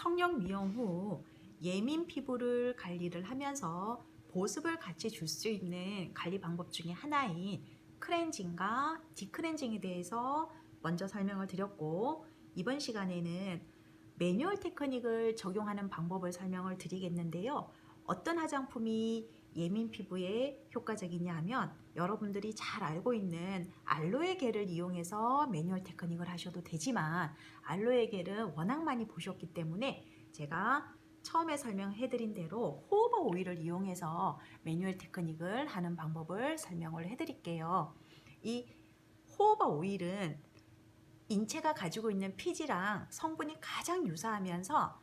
성형 미용 후 예민 피부를 관리를 하면서 보습을 같이 줄 수 있는 관리 방법 중에 하나인 클렌징과 디클렌징에 대해서 먼저 설명을 드렸고, 이번 시간에는 매뉴얼 테크닉을 적용하는 방법을 설명을 드리겠는데요. 어떤 화장품이 예민 피부에 효과적이냐 하면 여러분들이 잘 알고 있는 알로에 겔을 이용해서 매뉴얼 테크닉을 하셔도 되지만, 알로에 겔은 워낙 많이 보셨기 때문에 제가 처음에 설명해 드린 대로 호호바 오일을 이용해서 매뉴얼 테크닉을 하는 방법을 설명을 해 드릴게요. 이 호호바 오일은 인체가 가지고 있는 피지랑 성분이 가장 유사하면서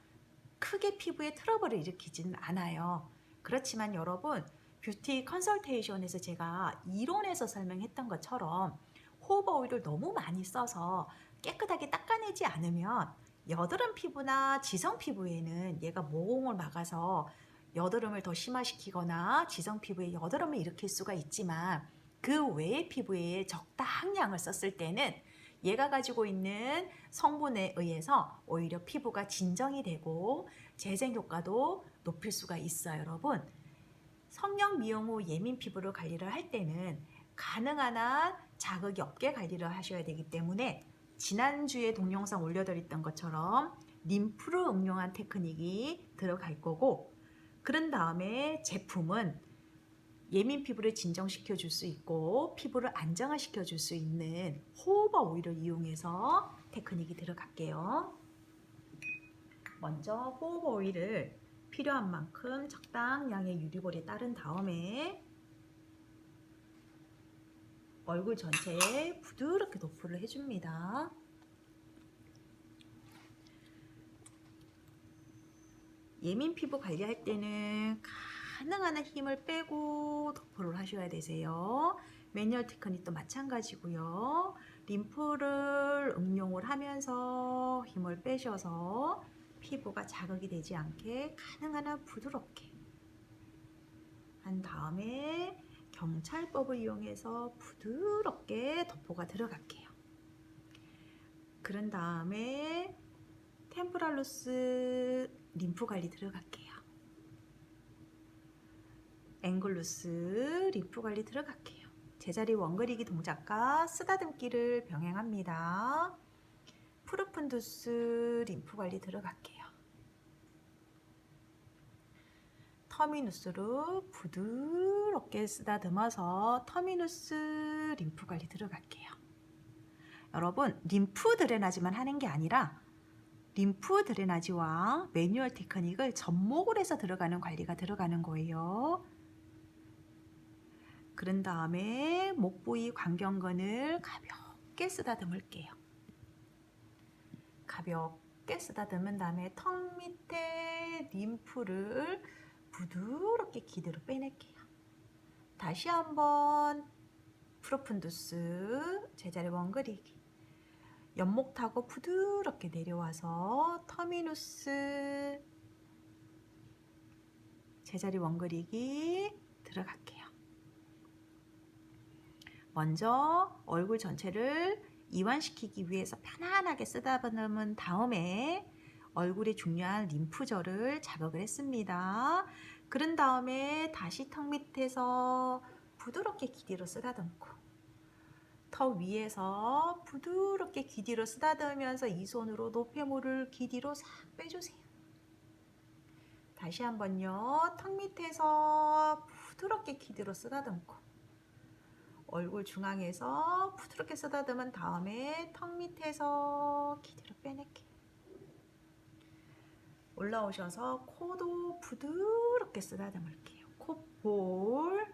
크게 피부에 트러블을 일으키지는 않아요. 그렇지만 여러분, 뷰티 컨설테이션에서 제가 이론에서 설명했던 것처럼 호호바 오일을 너무 많이 써서 깨끗하게 닦아내지 않으면 여드름 피부나 지성 피부에는 얘가 모공을 막아서 여드름을 더 심화시키거나 지성 피부에 여드름을 일으킬 수가 있지만, 그 외의 피부에 적당량을 썼을 때는 얘가 가지고 있는 성분에 의해서 오히려 피부가 진정이 되고 재생 효과도 높일 수가 있어요. 여러분, 성형 미용 후 예민 피부를 관리를 할 때는 가능한 한 자극이 없게 관리를 하셔야 되기 때문에, 지난주에 동영상 올려드렸던 것처럼 림프를 응용한 테크닉이 들어갈 거고, 그런 다음에 제품은 예민 피부를 진정시켜 줄 수 있고 피부를 안정화시켜 줄 수 있는 호호바 오일을 이용해서 테크닉이 들어갈게요. 먼저 호호바 오일을 필요한 만큼 적당량의 유리볼에 따른 다음에 얼굴 전체에 부드럽게 도포를 해줍니다. 예민 피부 관리할 때는 가능한 한 힘을 빼고 도포를 하셔야 되세요. 매뉴얼 테크닉도 마찬가지고요. 림프를 응용을 하면서 힘을 빼셔서 피부가 자극이 되지 않게 가능한 한 부드럽게 한 다음에 경찰법을 이용해서 부드럽게 도포가 들어갈게요. 그런 다음에 템포랄루스 림프 관리 들어갈게요. 앵글루스 림프 관리 들어갈게요. 제자리 원그리기 동작과 쓰다듬기를 병행합니다. 프루푼두스 림프 관리 들어갈게요. 터미누스로 부드럽게 쓰다듬어서 터미누스 림프 관리 들어갈게요. 여러분, 림프 드레나지만 하는 게 아니라 림프 드레나지와 매뉴얼 테크닉을 접목을 해서 들어가는 관리가 들어가는 거예요. 그런 다음에 목 부위 광경근을 가볍게 쓰다듬을게요. 가볍게 쓰다듬은 다음에 턱 밑에 림프를 부드럽게 기대로 빼낼게요. 다시 한번 프로푼두스 제자리 원그리기, 연목 타고 부드럽게 내려와서 터미누스 제자리 원그리기 들어갈게요. 먼저 얼굴 전체를 이완시키기 위해서 편안하게 쓰다듬은 다음에 얼굴에 중요한 림프절을 자극을 했습니다. 그런 다음에 다시 턱 밑에서 부드럽게 귀 뒤로 쓰다듬고, 턱 위에서 부드럽게 귀 뒤로 쓰다듬으면서 이 손으로 노폐물을 귀 뒤로 싹 빼주세요. 다시 한번요. 턱 밑에서 부드럽게 귀 뒤로 쓰다듬고, 얼굴 중앙에서 부드럽게 쓰다듬은 다음에 턱 밑에서 귀 뒤로 빼낼게요. 올라오셔서 코도 부드럽게 쓰다듬을게요. 콧볼,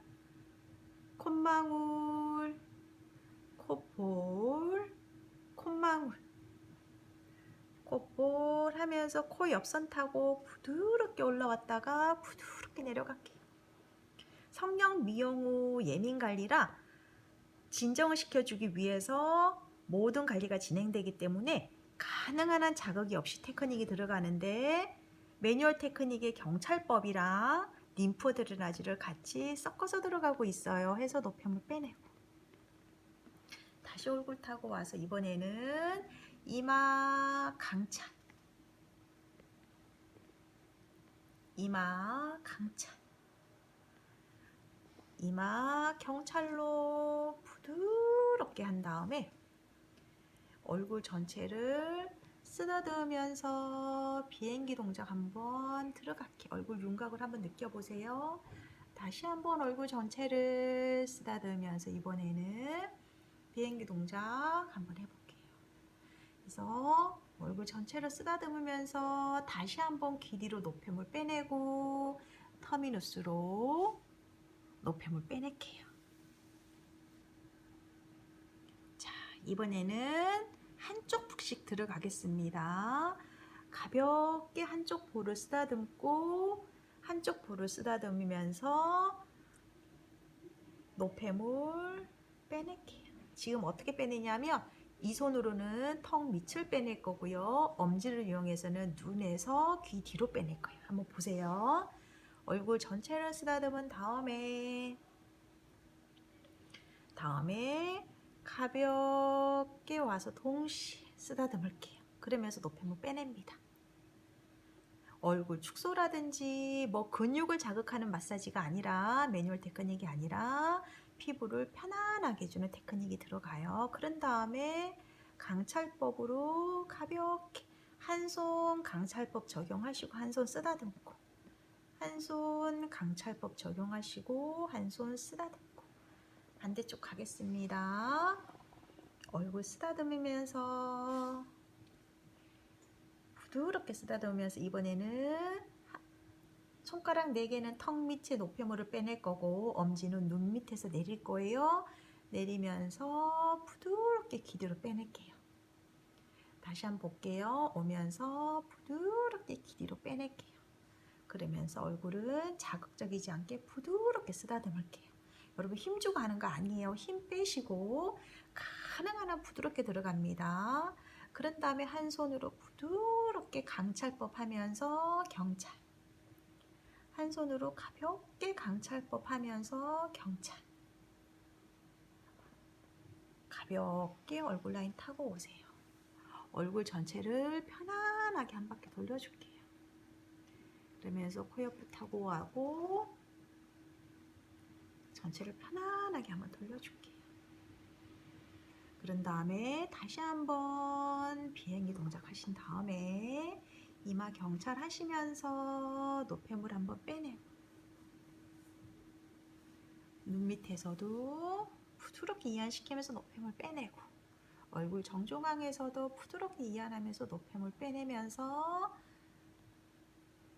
콧망울, 콧볼, 콧망울, 콧볼 하면서 코 옆선 타고 부드럽게 올라왔다가 부드럽게 내려갈게요. 성형 미용 후 예민 관리라 진정을 시켜주기 위해서 모든 관리가 진행되기 때문에 가능한 한 자극이 없이 테크닉이 들어가는데, 매뉴얼 테크닉의 경찰법이랑 림프 드레나지를 같이 섞어서 들어가고 있어요. 해서 노폐물 빼내고 다시 얼굴 타고 와서 이번에는 이마 강찬, 이마 강찰, 이마 경찰로 부드럽게 한 다음에 얼굴 전체를 쓰다듬으면서 비행기 동작 한번 들어갈게요. 얼굴 윤곽을 한번 느껴보세요. 다시 한번 얼굴 전체를 쓰다듬으면서 이번에는 비행기 동작 한번 해볼게요. 그래서 얼굴 전체를 쓰다듬으면서 다시 한번 귀 뒤로 노폐물 빼내고 터미누스로 노폐물 빼낼게요. 자, 이번에는 한쪽 푹씩 들어가겠습니다. 가볍게 한쪽 볼을 쓰다듬고 한쪽 볼을 쓰다듬으면서 노폐물 빼낼게요. 지금 어떻게 빼내냐면 이 손으로는 턱 밑을 빼낼 거고요. 엄지를 이용해서는 눈에서 귀 뒤로 빼낼 거예요. 한번 보세요. 얼굴 전체를 쓰다듬은 다음에 가볍게 와서 동시에 쓰다듬을게요. 그러면서 노폐물 빼냅니다. 얼굴 축소라든지 뭐 근육을 자극하는 마사지가 아니라 매뉴얼 테크닉이 아니라 피부를 편안하게 해주는 테크닉이 들어가요. 그런 다음에 강찰법으로 가볍게 한 손 강찰법 적용하시고 한 손 쓰다듬고 한 손 강찰법 적용하시고 한 손 쓰다듬고 반대쪽 가겠습니다. 얼굴 쓰다듬으면서 부드럽게 쓰다듬으면서 이번에는 손가락 4개는 턱 밑에 노폐물을 빼낼 거고 엄지는 눈 밑에서 내릴 거예요. 내리면서 부드럽게 귀 뒤로 빼낼게요. 다시 한번 볼게요. 오면서 부드럽게 귀 뒤로 빼낼게요. 그러면서 얼굴은 자극적이지 않게 부드럽게 쓰다듬을게요. 여러분 힘주고 하는 거 아니에요. 힘 빼시고 가능한 한 부드럽게 들어갑니다. 그런 다음에 한 손으로 부드럽게 강찰법 하면서 경찰, 한 손으로 가볍게 강찰법 하면서 경찰, 가볍게 얼굴 라인 타고 오세요. 얼굴 전체를 편안하게 한 바퀴 돌려줄게요. 그러면서 코 옆에 타고 가고 전체를 편안하게 한번 돌려줄게요. 그런 다음에 다시 한번 비행기 동작 하신 다음에 이마 경찰 하시면서 노폐물 한번 빼내고 눈 밑에서도 부드럽게 이완시키면서 노폐물 빼내고 얼굴 정중앙에서도 부드럽게 이완하면서 노폐물 빼내면서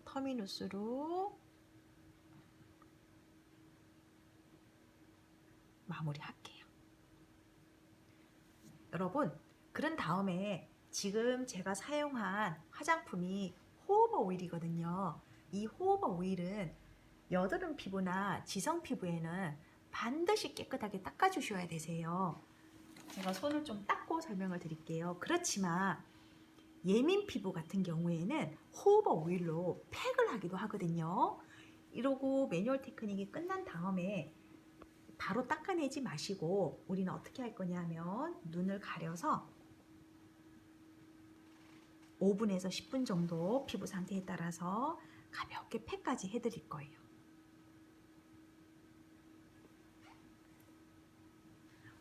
터미누스로 마무리할게요. 여러분, 그런 다음에 지금 제가 사용한 화장품이 호호바 오일이거든요. 이 호호바 오일은 여드름 피부나 지성 피부에는 반드시 깨끗하게 닦아주셔야 되세요. 제가 손을 좀 닦고 설명을 드릴게요. 그렇지만 예민 피부 같은 경우에는 호호바 오일로 팩을 하기도 하거든요. 이러고 매뉴얼 테크닉이 끝난 다음에 바로 닦아내지 마시고 우리는 어떻게 할 거냐면 눈을 가려서 5분에서 10분 정도 피부 상태에 따라서 가볍게 팩까지 해드릴 거예요.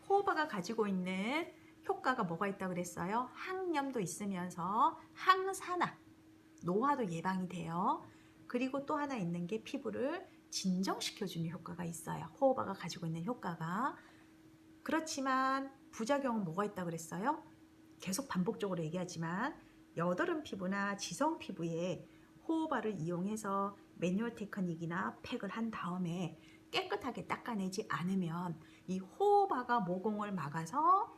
호호바가 가지고 있는 효과가 뭐가 있다고 그랬어요? 항염도 있으면서 항산화, 노화도 예방이 돼요. 그리고 또 하나 있는 게 피부를 진정시켜주는 효과가 있어요. 호호바가 가지고 있는 효과가. 그렇지만 부작용은 뭐가 있다고 그랬어요? 계속 반복적으로 얘기하지만 여드름 피부나 지성 피부에 호호바를 이용해서 매뉴얼 테크닉이나 팩을 한 다음에 깨끗하게 닦아내지 않으면 이 호호바가 모공을 막아서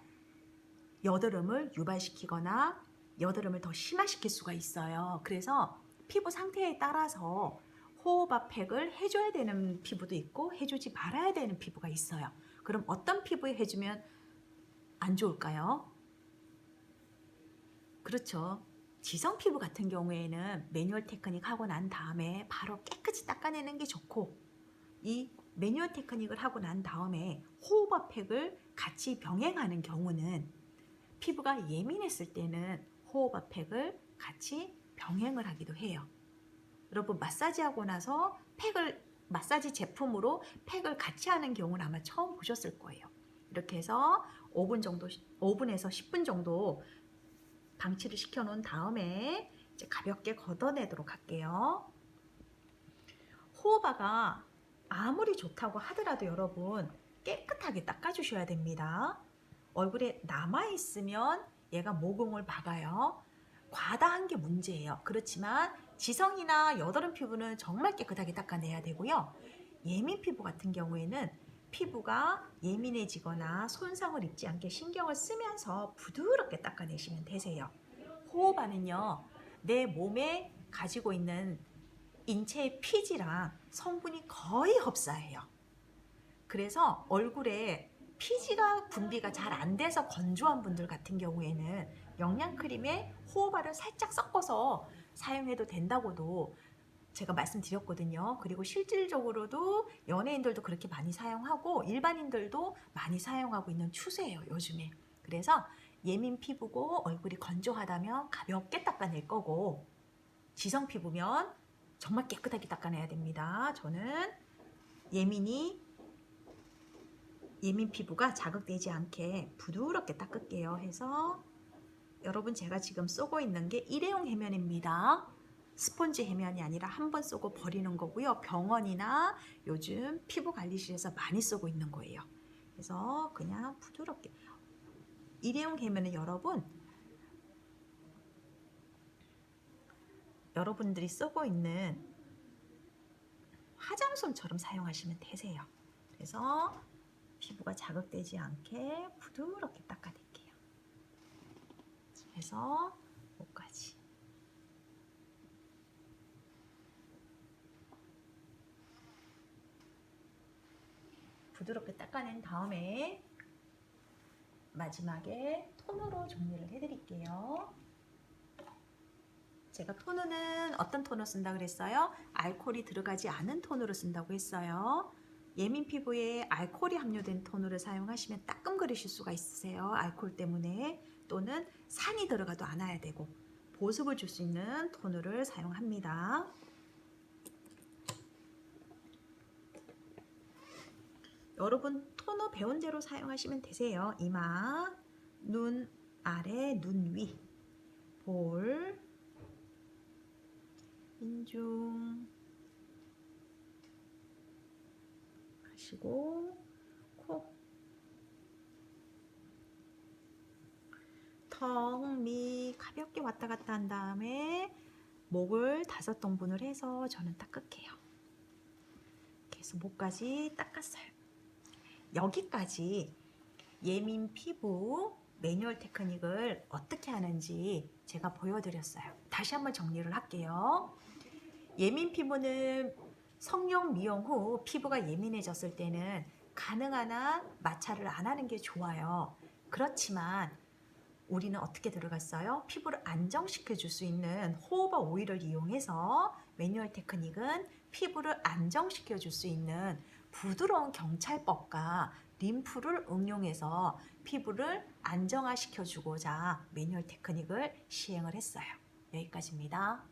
여드름을 유발시키거나 여드름을 더 심화시킬 수가 있어요. 그래서 피부 상태에 따라서 호호바 팩을 해줘야 되는 피부도 있고 해주지 말아야 되는 피부가 있어요. 그럼 어떤 피부에 해주면 안 좋을까요? 그렇죠. 지성 피부 같은 경우에는 매뉴얼 테크닉 하고 난 다음에 바로 깨끗이 닦아내는 게 좋고 이 매뉴얼 테크닉을 하고 난 다음에 호호바 팩을 같이 병행하는 경우는 피부가 예민했을 때는 호호바 팩을 같이 병행을 하기도 해요. 여러분 마사지하고 나서 마사지 제품으로 팩을 같이 하는 경우는 아마 처음 보셨을 거예요. 이렇게 해서 5분에서 10분 정도 방치를 시켜 놓은 다음에 이제 가볍게 걷어내도록 할게요. 호호바가 아무리 좋다고 하더라도 여러분 깨끗하게 닦아주셔야 됩니다. 얼굴에 남아있으면 얘가 모공을 막아요. 과다한 게 문제예요. 그렇지만 지성이나 여드름 피부는 정말 깨끗하게 닦아내야 되고요. 예민 피부 같은 경우에는 피부가 예민해지거나 손상을 입지 않게 신경을 쓰면서 부드럽게 닦아내시면 되세요. 호호바는요, 내 몸에 가지고 있는 인체의 피지랑 성분이 거의 흡사해요. 그래서 얼굴에 피지가 분비가 잘 안 돼서 건조한 분들 같은 경우에는 영양크림에 호호바를 살짝 섞어서 사용해도 된다고도 제가 말씀드렸거든요. 그리고 실질적으로도 연예인들도 그렇게 많이 사용하고 일반인들도 많이 사용하고 있는 추세예요, 요즘에. 그래서 예민 피부고 얼굴이 건조하다면 가볍게 닦아낼 거고, 지성 피부면 정말 깨끗하게 닦아내야 됩니다. 저는 예민 피부가 자극되지 않게 부드럽게 닦을게요. 해서 여러분, 제가 지금 쓰고 있는 게 일회용 해면입니다. 스펀지 해면이 아니라 한 번 쓰고 버리는 거고요. 병원이나 요즘 피부관리실에서 많이 쓰고 있는 거예요. 그래서 그냥 부드럽게. 일회용 해면은 여러분들이 쓰고 있는 화장솜처럼 사용하시면 되세요. 그래서 피부가 자극되지 않게 부드럽게 닦아낼게요. 그래서 목까지. 부드럽게 닦아낸 다음에 마지막에 톤으로 정리를 해드릴게요. 제가 토너는 어떤 토너 쓴다고 그랬어요? 알코올이 들어가지 않은 토너로 쓴다고 했어요. 예민 피부에 알코올이 함유된 토너를 사용하시면 따끔거리실 수가 있으세요. 알코올 때문에. 또는 산이 들어가도 않아야 되고 보습을 줄 수 있는 토너를 사용합니다. 여러분 토너 배운 대로 사용하시면 되세요. 이마, 눈 아래, 눈 위, 볼, 인중 하시고 코, 턱, 미 가볍게 왔다 갔다 한 다음에 목을 5동분을 해서 저는 닦을게요. 그래서 목까지 닦았어요. 여기까지 예민 피부 매뉴얼 테크닉을 어떻게 하는지 제가 보여드렸어요. 다시 한번 정리를 할게요. 예민 피부는 성형 미용 후 피부가 예민해졌을 때는 가능한 한 마찰을 안 하는 게 좋아요. 그렇지만 우리는 어떻게 들어갔어요? 피부를 안정시켜 줄 수 있는 호호바 오일을 이용해서 매뉴얼 테크닉은 피부를 안정시켜 줄 수 있는 부드러운 경찰법과 림프를 응용해서 피부를 안정화시켜 주고자 매뉴얼 테크닉을 시행을 했어요. 여기까지입니다.